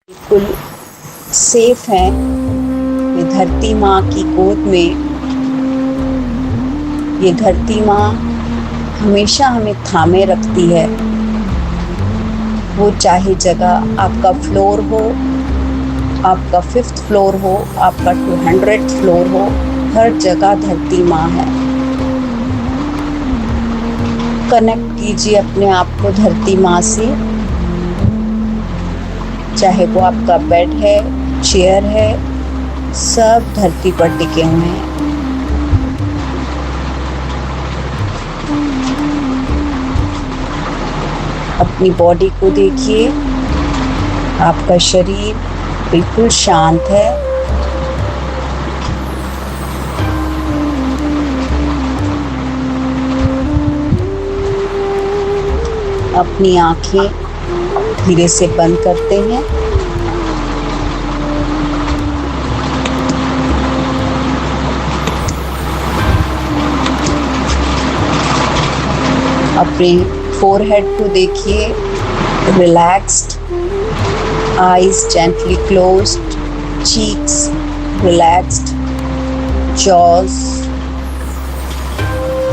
बिल्कुल सेफ हैं। ये धरती माँ की गोद में ये धरती माँ हमेशा हमें थामे रखती है। वो चाहे जगह आपका फ्लोर हो, आपका 5th फ्लोर हो, आपका 200th फ्लोर हो, हर जगह धरती माँ है। कनेक्ट कीजिए अपने आप को धरती माँ से। चाहे वो आपका बेड है, चेयर है, सब धरती पर टिके हुए हैं। अपनी बॉडी को देखिए। आपका शरीर बिल्कुल शांत है। अपनी आंखें धीरे से बंद करते हैं। अपने फोरहेड को देखिए, relaxed, eyes gently closed, cheeks relaxed, jaws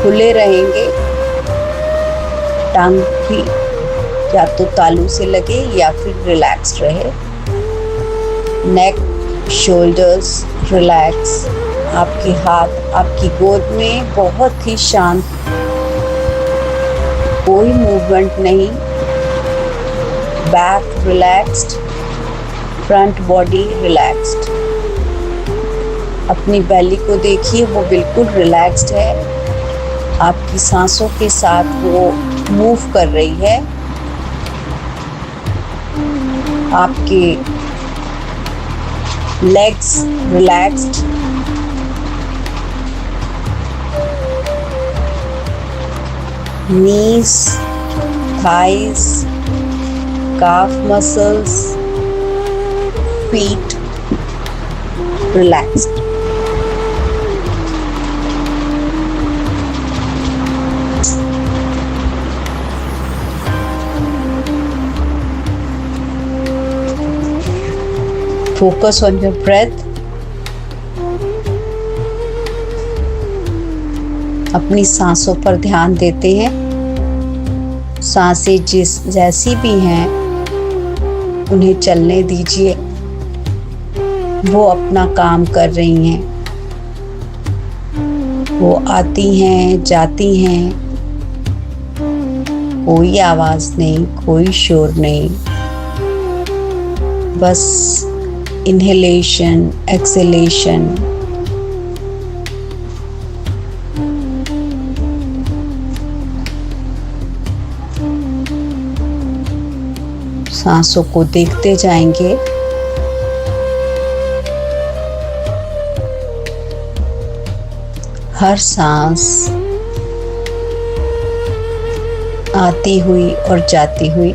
खुले रहेंगे। टंग भी या तो तालू से लगे या फिर रिलैक्स्ड रहे। नेक, शोल्डर्स रिलैक्स। आपके हाथ आपकी गोद में बहुत ही शांत, कोई मूवमेंट नहीं। Back relaxed, front body relaxed. अपनी बेली को देखिए, वो बिल्कुल रिलैक्स्ड है। आपकी सांसों के साथ वो मूव कर रही है। आपके legs relaxed. knees, thighs, calf muscles, feet relaxed. Focus on your breath. अपनी सांसों पर ध्यान देते हैं। सांसें जैसी भी हैं उन्हें चलने दीजिए। वो अपना काम कर रही हैं। वो आती हैं, जाती हैं। कोई आवाज नहीं, कोई शोर नहीं। बस इनहेलेशन, एक्सहेलेशन। सांसों को देखते जाएंगे। हर सांस आती हुई और जाती हुई।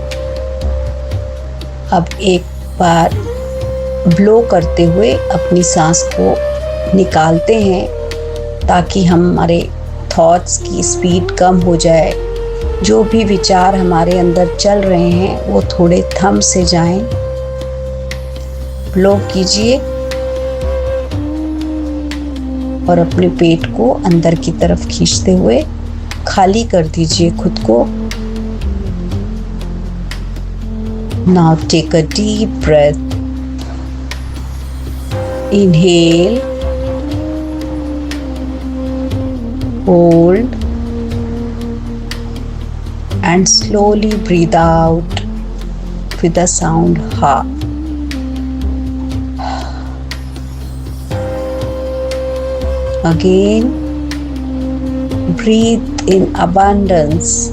अब एक बार ब्लो करते हुए अपनी सांस को निकालते हैं ताकि हमारे थॉट्स की स्पीड कम हो जाए। जो भी विचार हमारे अंदर चल रहे हैं वो थोड़े थम से जाएं। ब्लो कीजिए और अपने पेट को अंदर की तरफ खींचते हुए खाली कर दीजिए खुद को। Now take a deep breath. Inhale, hold, and slowly breathe out with the sound ha. Again, breathe in abundance.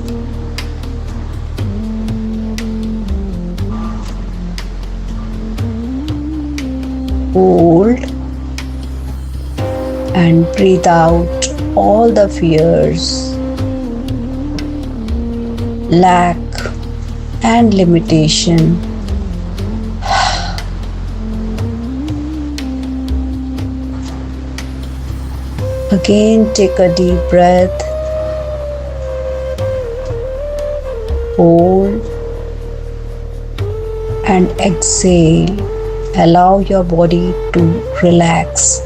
Hold and breathe out all the fears, lack and limitation. Again, take a deep breath. Hold and exhale, allow your body to relax.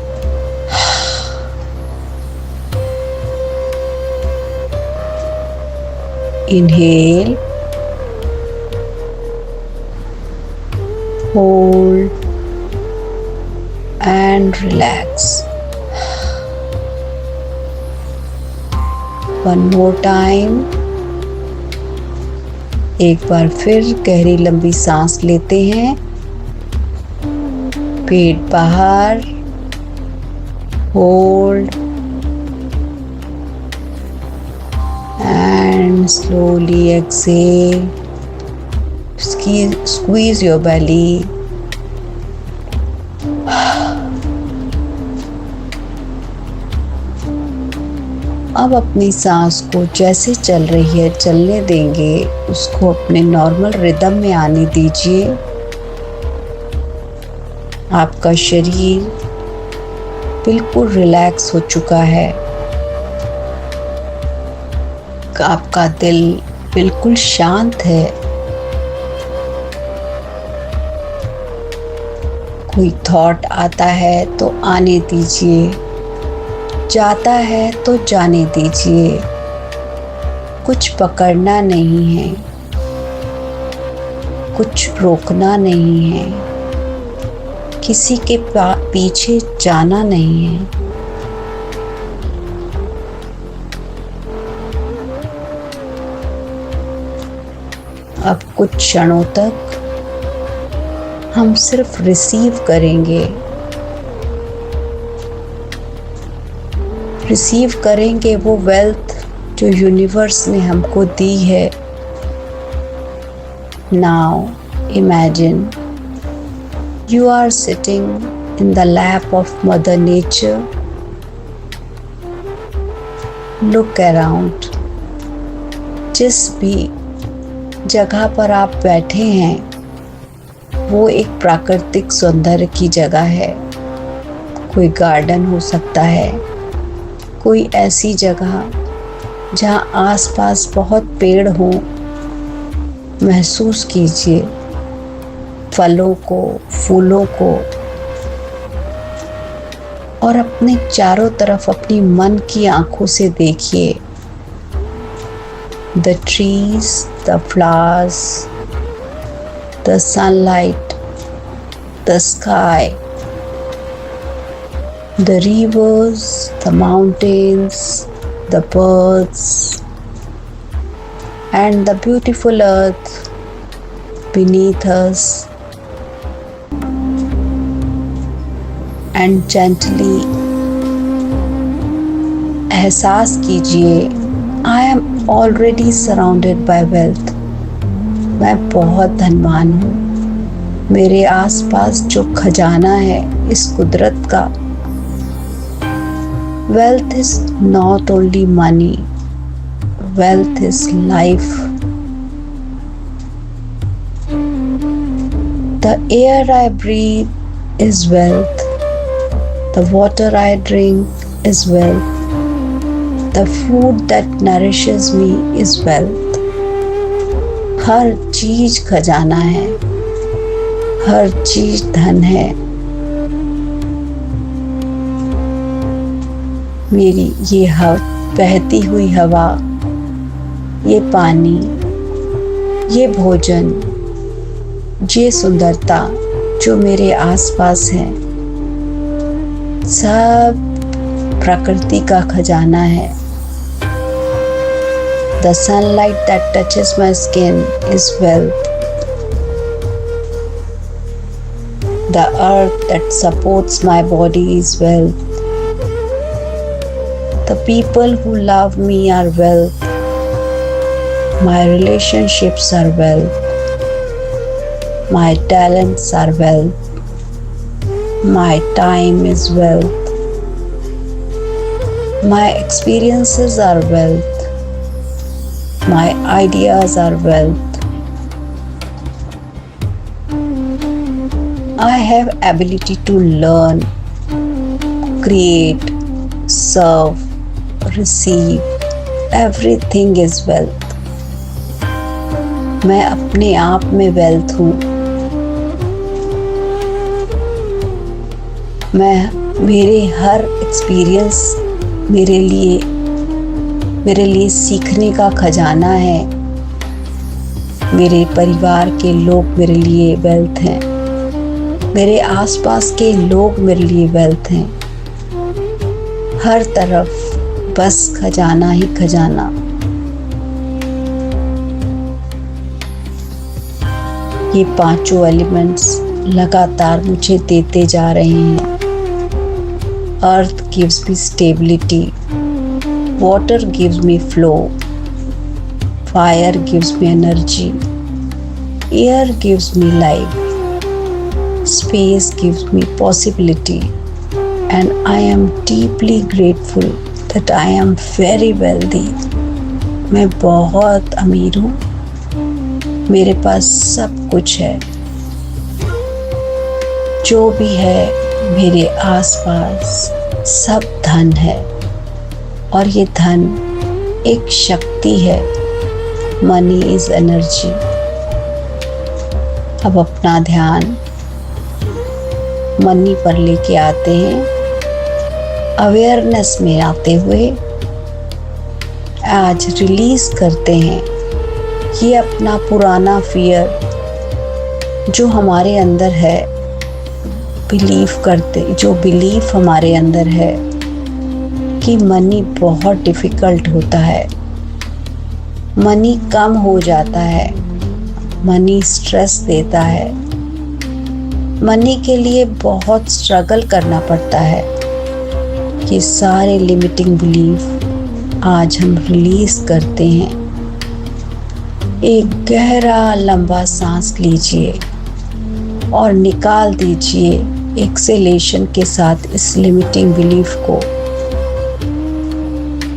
Inhale, hold and relax. One more time. एक बार फिर गहरी लंबी सांस लेते हैं, पेट बाहर, hold and slowly exhale. Squeeze your belly. अब अपनी सांस को जैसे चल रही है चलने देंगे, उसको अपने नॉर्मल रिदम में आने दीजिए। आपका शरीर बिल्कुल रिलैक्स हो चुका है, आपका दिल बिल्कुल शांत है। कोई थॉट आता है तो आने दीजिए, जाता है तो जाने दीजिए। कुछ पकड़ना नहीं है, कुछ रोकना नहीं है, किसी के पीछे जाना नहीं है। अब कुछ क्षणों तक हम सिर्फ रिसीव करेंगे, रिसीव करेंगे वो वेल्थ जो यूनिवर्स ने हमको दी है। Now imagine you are sitting in the lap of Mother Nature. Look around. जिस भी जगह पर आप बैठे हैं वो एक प्राकृतिक सौंदर्य की जगह है। कोई गार्डन हो सकता है, कोई ऐसी जगह जहाँ आसपास बहुत पेड़ हों। महसूस कीजिए फलों को, फूलों को, और अपने चारों तरफ अपनी मन की आंखों से देखिए। The trees, the flowers, the sunlight, the sky, the rivers, the mountains, the birds, and the beautiful earth beneath us. And gently एहसास कीजिए, I am already surrounded by wealth. मैं बहुत धनवान हूँ। मेरे आसपास जो खजाना है इस कुदरत का, wealth is not only money, wealth is life. The air I breathe is wealth. The water I drink is wealth. The food that nourishes me is wealth. हर चीज खजाना है, हर चीज धन है। मेरी ये बहती हुई हवा, ये पानी, ये भोजन, ये सुंदरता जो मेरे आसपास है, सब प्रकृति का खजाना है। The sunlight that touches my skin is wealth. The earth that supports my body is wealth. The people who love me are wealth. My relationships are wealth. My talents are wealth. My time is wealth. My experiences are wealth. My ideas are wealth. I have ability to learn, create, serve, receive. Everything is wealth. मैं अपने आप में wealth हूँ। मेरे हर experience मेरे लिए सीखने का खजाना है। मेरे परिवार के लोग मेरे लिए वेल्थ हैं। मेरे आसपास के लोग मेरे लिए वेल्थ हैं। हर तरफ बस खजाना ही खजाना। ये पांचों एलिमेंट्स लगातार मुझे देते जा रहे हैं। अर्थ gives me stability, water gives me flow, fire gives me energy, air gives me life, space gives me possibility, and I am deeply grateful that I am very wealthy. मैं बहुत अमीर हूँ, मेरे पास सब कुछ है। जो भी है मेरे आसपास सब धन है, और ये धन एक शक्ति है। Money is energy. अब अपना ध्यान मनी पर लेके आते हैं। अवेयरनेस में आते हुए आज रिलीज करते हैं ये अपना पुराना फियर जो हमारे अंदर है। जो बिलीफ हमारे अंदर है कि मनी बहुत डिफ़िकल्ट होता है, मनी कम हो जाता है, मनी स्ट्रेस देता है, मनी के लिए बहुत स्ट्रगल करना पड़ता है। ये सारे लिमिटिंग बिलीफ आज हम रिलीज करते हैं। एक गहरा लंबा सांस लीजिए और निकाल दीजिए एक्सेलेशन के साथ इस लिमिटिंग बिलीफ को।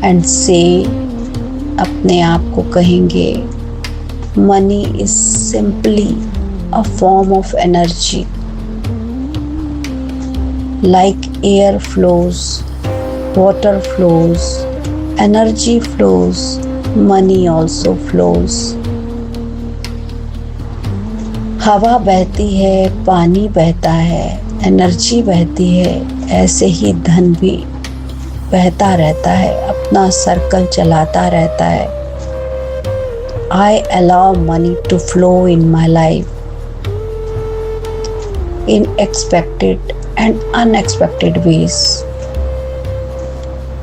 एंड से अपने आप को कहेंगे, money is simply a form of energy. Like air flows, water flows, energy flows, money also flows. हवा बहती है, पानी बहता है, एनर्जी बहती है, ऐसे ही धन भी बहता रहता है, अपना सर्कल चलाता रहता है। I allow money to flow in my life in expected and unexpected ways.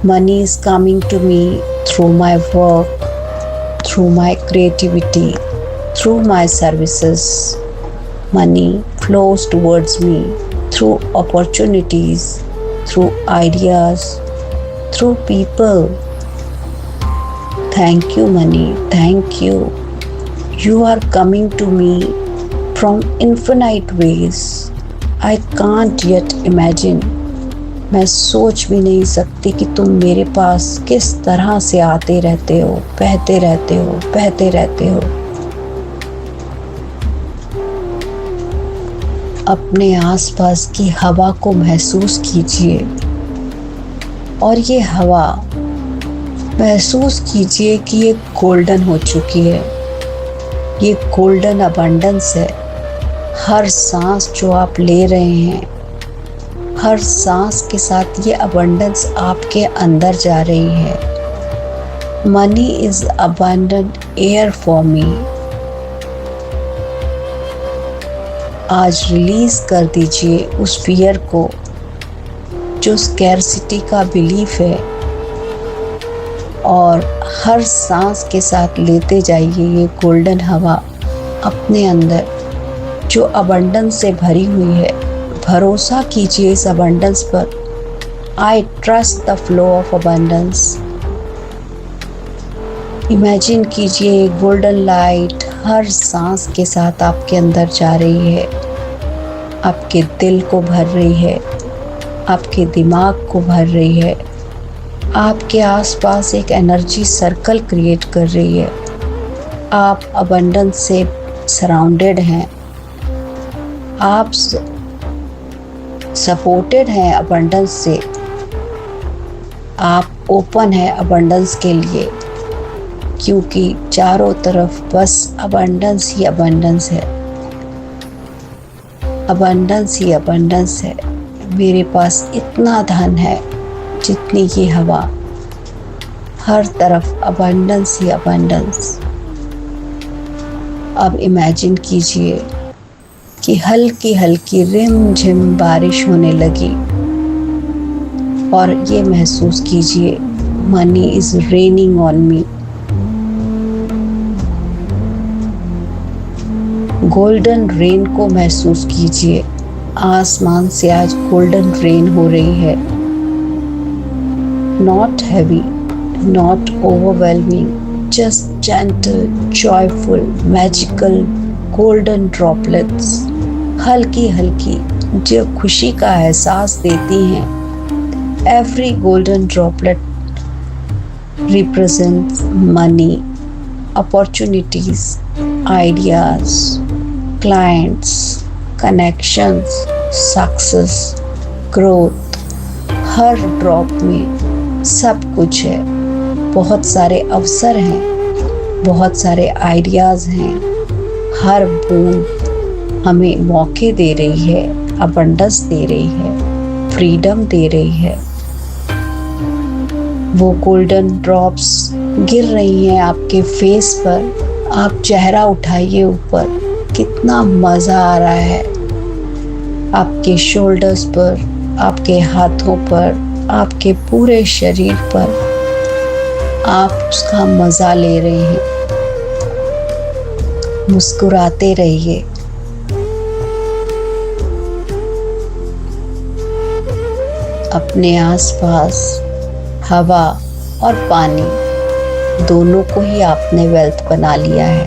Money is coming to me through my work, through my creativity, through my services. Money flows towards me through opportunities, through ideas, through people. Thank you, money. Thank you. You are coming to me from infinite ways. I can't yet imagine. मैं सोच भी नहीं सकती कि तुम मेरे पास किस तरह से आते रहते हो, बहते रहते हो, बहते रहते हो। अपने आसपास की हवा को महसूस कीजिए और ये हवा महसूस कीजिए कि ये गोल्डन हो चुकी है। ये गोल्डन अबंडेंस है। हर सांस जो आप ले रहे हैं, हर सांस के साथ ये अबंडेंस आपके अंदर जा रही है। Money is abundant air for me. आज रिलीज कर दीजिए उस फियर को जो स्कैरसिटी का बिलीफ है, और हर सांस के साथ लेते जाइए ये गोल्डन हवा अपने अंदर जो अबंडेंस से भरी हुई है। भरोसा कीजिए इस अबंडेंस पर। I trust the flow of abundance. Imagine कीजिए गोल्डन लाइट हर सांस के साथ आपके अंदर जा रही है, आपके दिल को भर रही है, आपके दिमाग को भर रही है, आपके आसपास एक एनर्जी सर्कल क्रिएट कर रही है। आप अबंडेंस से सराउंडेड हैं, आप सपोर्टेड हैं अबंडेंस से, आप ओपन हैं अबंडेंस के लिए, क्योंकि चारों तरफ बस अबंडेंस ही अबंडेंस है। अबंडेंस ही अबंडेंस है। मेरे पास इतना धन है जितनी ये हवा, हर तरफ अबंडेंस ही अबंडेंस। अब इमेजिन कीजिए कि हल्की हल्की रिम झिम बारिश होने लगी और ये महसूस कीजिए money is raining on me. Golden rain को महसूस कीजिए, आसमान से आज गोल्डन रेन हो रही है। Not heavy, not overwhelming, just gentle, joyful, magical, golden droplets, हल्की हल्की जो खुशी का एहसास देती हैं। Every golden droplet represents money, opportunities, ideas, clients, connections, success, growth। हर ड्रॉप में सब कुछ है, बहुत सारे अवसर हैं, बहुत सारे आइडियाज़ हैं। हर बूंद हमें मौके दे रही है, अबंडेंस दे रही है, फ्रीडम दे रही है। वो गोल्डन ड्रॉप्स गिर रही हैं आपके फेस पर। आप चेहरा उठाइए ऊपर, कितना मज़ा आ रहा है। आपके शोल्डर्स पर, आपके हाथों पर, आपके पूरे शरीर पर आप उसका मज़ा ले रहे हैं। मुस्कुराते रहिए। अपने आसपास हवा और पानी दोनों को ही आपने वेल्थ बना लिया है।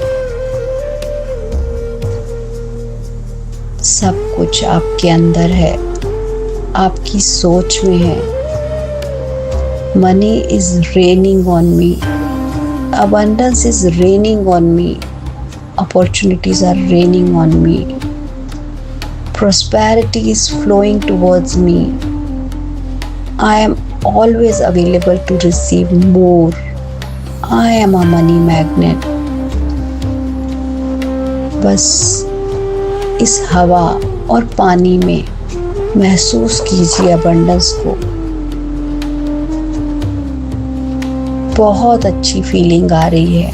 सब कुछ आपके अंदर है, आपकी सोच में है। Money is raining on me. Abundance is raining on me. Opportunities are raining on me. Prosperity is flowing towards me. I am always available to receive more. I am a money magnet. बस इस हवा और पानी में महसूस कीजिए abundance को। बहुत अच्छी फीलिंग आ रही है।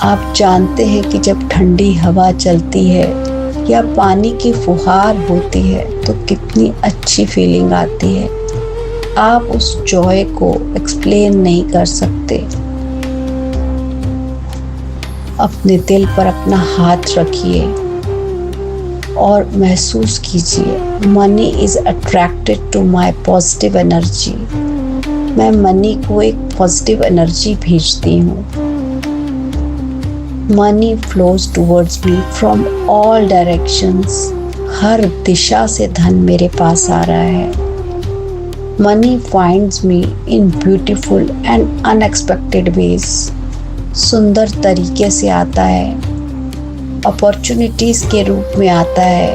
आप जानते हैं कि जब ठंडी हवा चलती है या पानी की फुहार होती है तो कितनी अच्छी फीलिंग आती है। आप उस जॉय को एक्सप्लेन नहीं कर सकते। अपने दिल पर अपना हाथ रखिए और महसूस कीजिए money is attracted to my positive energy. मैं मनी को एक पॉजिटिव एनर्जी भेजती हूँ। Money flows towards me from all directions. हर दिशा से धन मेरे पास आ रहा है। Money finds me in beautiful and unexpected ways. सुंदर तरीके से आता है, अपॉर्चुनिटीज़ के रूप में आता है।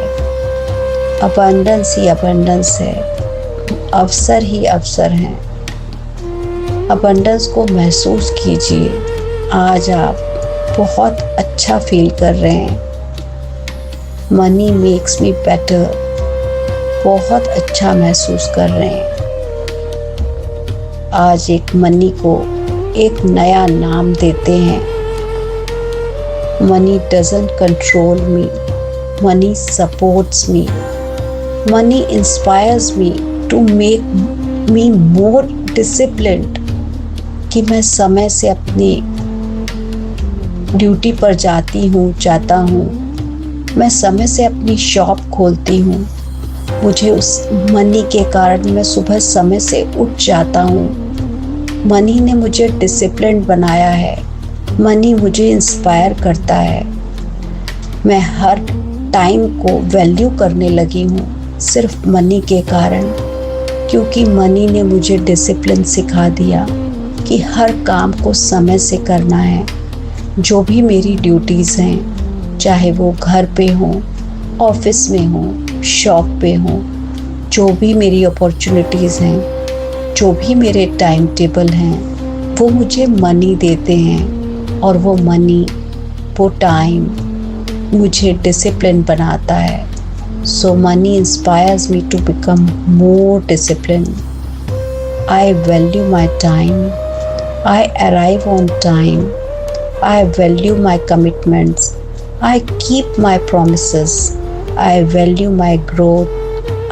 अबंडेंस ही अबंडेंस है, अवसर ही अवसर हैं। अबंडेंस को महसूस कीजिए। आज आप बहुत अच्छा फील कर रहे हैं। मनी मेक्स मी बेटर, बहुत अच्छा महसूस कर रहे हैं। आज एक मनी को एक नया नाम देते हैं। Money doesn't control me, money supports me, money inspires me to make me more disciplined. कि मैं समय से अपनी ड्यूटी पर जाता हूँ। मैं समय से अपनी शॉप खोलती हूँ। मुझे उस मनी के कारण मैं सुबह समय से उठ जाता हूँ। मनी ने मुझे डिसिप्लिन बनाया है। मनी मुझे इंस्पायर करता है। मैं हर टाइम को वैल्यू करने लगी हूँ सिर्फ मनी के कारण, क्योंकि मनी ने मुझे डिसिप्लिन सिखा दिया कि हर काम को समय से करना है। जो भी मेरी ड्यूटीज़ हैं, चाहे वो घर पे हों, ऑफिस में हों, शॉप पे हों, जो भी मेरी अपॉर्चुनिटीज़ हैं, जो भी मेरे टाइम टेबल हैं, वो मुझे मनी देते हैं। और वो मनी, वो टाइम मुझे डिसिप्लिन बनाता है। So money inspires me to become more disciplined. I value my time. I arrive on time. I value my commitments. I keep my promises. I value my growth.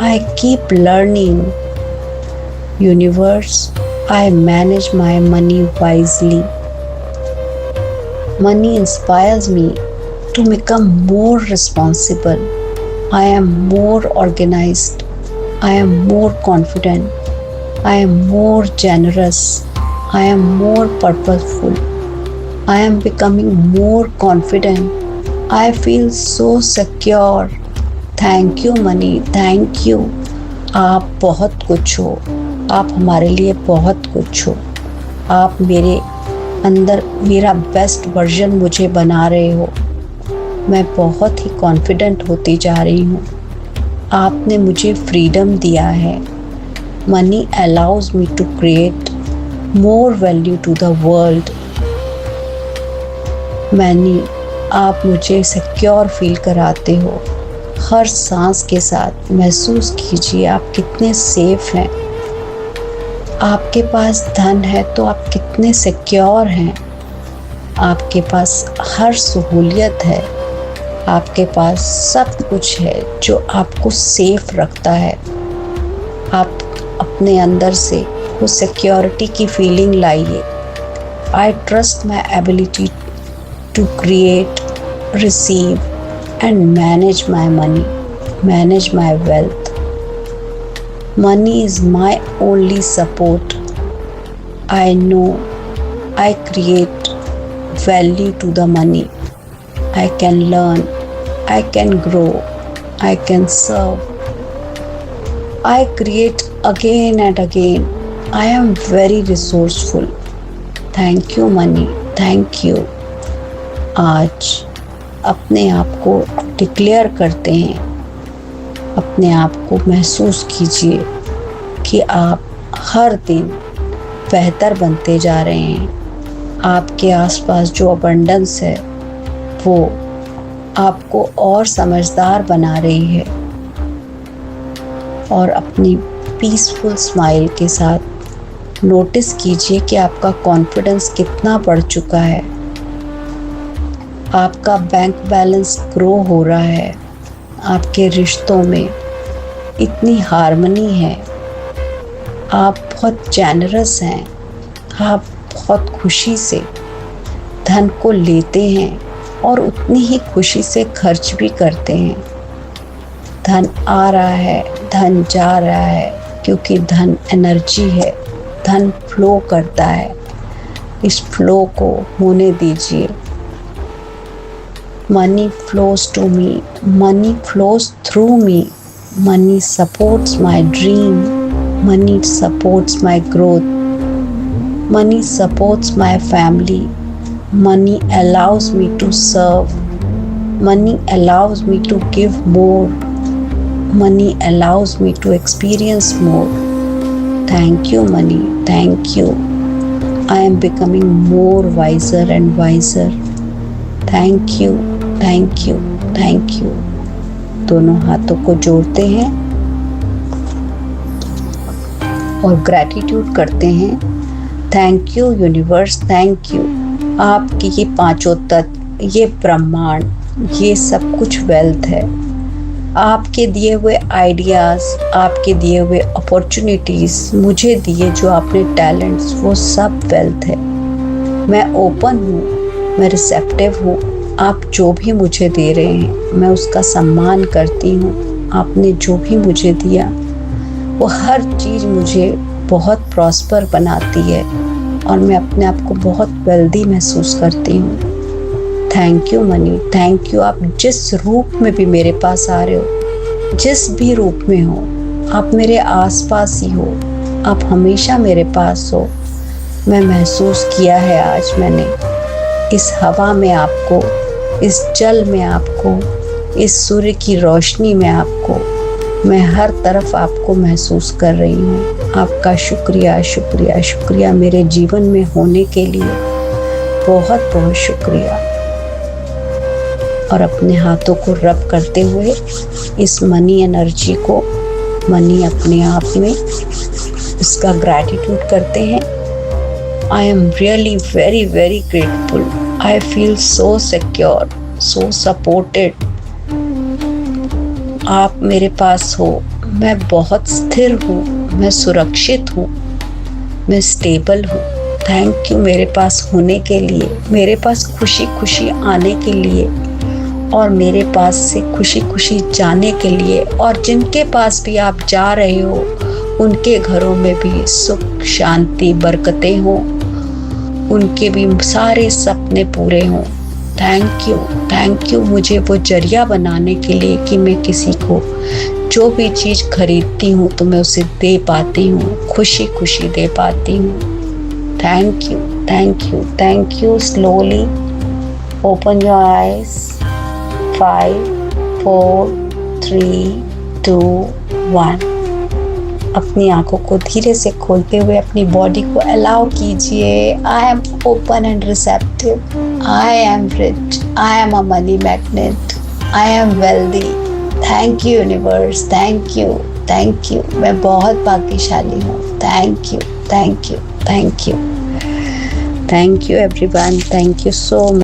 I keep learning. Universe, I manage my money wisely. Money inspires me to become more responsible. I am more organized. I am more confident. I am more generous. I am more purposeful. I am becoming more confident. I feel so secure. Thank you money, thank you. आप बहुत कुछ हो, आप हमारे लिए बहुत कुछ हो। आप मेरे अंदर मेरा बेस्ट वर्जन मुझे बना रहे हो। मैं बहुत ही कॉन्फिडेंट होती जा रही हूँ। आपने मुझे फ्रीडम दिया है। Money allows me to create more value to the world. Money, आप मुझे सिक्योर फील कराते हो। हर सांस के साथ महसूस कीजिए आप कितने सेफ हैं। आपके पास धन है तो आप कितने सिक्योर हैं। आपके पास हर सहूलियत है। आपके पास सब कुछ है जो आपको सेफ रखता है। आप अपने अंदर से वो सिक्योरिटी की फीलिंग लाइए। I trust my ability to create, receive and manage my money, manage my wealth. Money is my only support. I know I create value to the money. I can learn, I can grow, I can serve. I create again and again. I am very resourceful. Thank you money, thank you. आज अपने आप को declare करते हैं। अपने आप को महसूस कीजिए कि आप हर दिन बेहतर बनते जा रहे हैं। आपके आसपास जो अबंडेंस है वो आपको और समझदार बना रही है। और अपनी पीसफुल स्माइल के साथ नोटिस कीजिए कि आपका कॉन्फिडेंस कितना बढ़ चुका है। आपका बैंक बैलेंस ग्रो हो रहा है। आपके रिश्तों में इतनी हार्मनी है। आप बहुत जेनरस हैं। आप बहुत खुशी से धन को लेते हैं और उतनी ही खुशी से खर्च भी करते हैं। धन आ रहा है, धन जा रहा है, क्योंकि धन एनर्जी है। धन फ्लो करता है। इस फ्लो को होने दीजिए। Money flows to me. Money flows through me. Money supports my dream. Money supports my growth. Money supports my family. Money allows me to serve. Money allows me to give more. Money allows me to experience more. Thank you, money. Thank you. I am becoming more wiser and wiser. Thank you. Thank you, thank you. दोनों हाथों को जोड़ते हैं और gratitude करते हैं। Thank you universe, thank you. आपकी ये पांचों तत्व, ये ब्रह्मांड, ये सब कुछ वेल्थ है। आपके दिए हुए आइडियाज़, आपके दिए हुए अपॉर्चुनिटीज़, मुझे दिए जो आपने टैलेंट्स, वो सब वेल्थ है। मैं ओपन हूँ, मैं रिसेप्टिव हूँ। आप जो भी मुझे दे रहे हैं मैं उसका सम्मान करती हूँ। आपने जो भी मुझे दिया वो हर चीज़ मुझे बहुत प्रॉस्पर बनाती है और मैं अपने आप को बहुत वेल्दी महसूस करती हूँ। Thank you money, thank you. आप जिस रूप में भी मेरे पास आ रहे हो, जिस भी रूप में हो, आप मेरे आसपास ही हो। आप हमेशा मेरे पास हो। मैं महसूस किया है आज मैंने, इस हवा में आपको, इस जल में आपको, इस सूर्य की रोशनी में आपको, मैं हर तरफ आपको महसूस कर रही हूँ। आपका शुक्रिया, शुक्रिया, शुक्रिया मेरे जीवन में होने के लिए। बहुत बहुत शुक्रिया। और अपने हाथों को रब करते हुए इस मनी एनर्जी को, मनी अपने आप में, इसका ग्रैटिट्यूड करते हैं। I am really very very grateful, I feel so secure, so supported. आप मेरे पास हो, मैं बहुत स्थिर हूँ, मैं सुरक्षित हूँ, मैं स्टेबल हूँ। थैंक यू मेरे पास होने के लिए, मेरे पास खुशी खुशी आने के लिए और मेरे पास से खुशी खुशी जाने के लिए। और जिनके पास भी आप जा रहे हो उनके घरों में भी सुख शांति बरकतें हो, उनके भी सारे सपने पूरे हों। थैंक यू मुझे वो जरिया बनाने के लिए कि मैं किसी को जो भी चीज़ खरीदती हूँ तो मैं उसे दे पाती हूँ, खुशी खुशी दे पाती हूँ। Thank you. Slowly open your eyes. 5 4 3 2 1। अपनी आंखों को धीरे से खोलते हुए अपनी बॉडी को अलाउ कीजिए। I am open and receptive, I am rich, I am a money magnet, I am wealthy. Thank you universe, thank you. मैं बहुत भाग्यशाली हूँ। Thank you everyone, thank you so much.